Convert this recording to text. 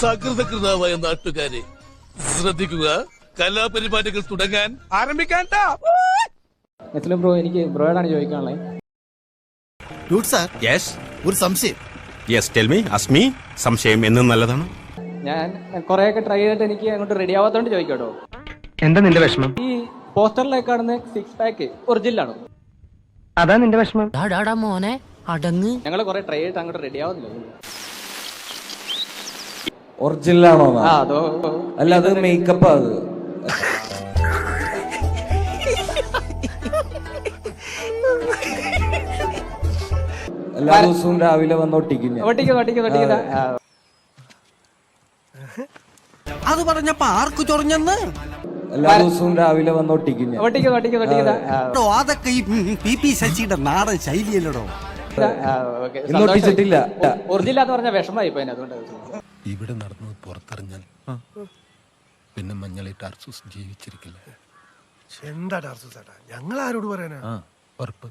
സകൃതകൃതാവായ നാട്ടുകാരെ ശ്രദ്ധിക്കുക, കലാപരിപാടികൾ തുടങ്ങാൻ ആരംഭിക്കാൻ. ബ്രോ, എനിക്ക് ബ്രോയോടാണ് ചോദിക്കാനുള്ളത്. ഒരു സംശയം. സംശയം എന്നും നല്ലതാണ്. ഞാൻ കുറെയൊക്കെ ട്രൈ ചെയ്തിട്ട് എനിക്ക് അങ്ങോട്ട് റെഡി ആവാത്തോണ്ട് ചോദിക്കട്ടോ. എന്താ നിന്റെ വിഷമം? ഈ പോസ്റ്ററിലേക്ക് കാണുന്ന 6 പാക്ക് ഒറിജിനൽ ആണോ? അതാ നിന്റെ വിഷമം. മോനെ അടങ്ങ്. ഞങ്ങൾ കുറെ ട്രൈ ചെയ്തിട്ട് അങ്ങോട്ട് റെഡി ആവുന്നില്ല. ഒറിജിനൽ ആണോ? അതോ അല്ല, അത് മേക്കപ്പ്. അത് എല്ലാ ദിവസവും രാവിലെ വന്ന് ഒട്ടിക്കും. അത് പറഞ്ഞപ്പോ ആർക്ക് ചൊറിഞ്ഞെന്ന്? എല്ലാ ദിവസവും രാവിലെ വന്ന് ഒട്ടിക്കും. അതൊക്കെ ഈ PP ശശിയുടെ നാടൻ ശൈലിയല്ലടോ. ഒട്ടിച്ചിട്ടില്ല. ഒറിജിനൽ എന്ന് പറഞ്ഞ വിഷമായി പോയി. അതുകൊണ്ട് ഇവിടെ നടന്നത് പുറത്തറിഞ്ഞാൽ പിന്നെ മഞ്ഞളി ടാർസൂസ് ജീവിച്ചിരിക്കില്ല. എന്താ ടാർസൂസ് ഏട്ടാ, ഞങ്ങൾ ആരോട് പറയാനാ? ഉറപ്പ്.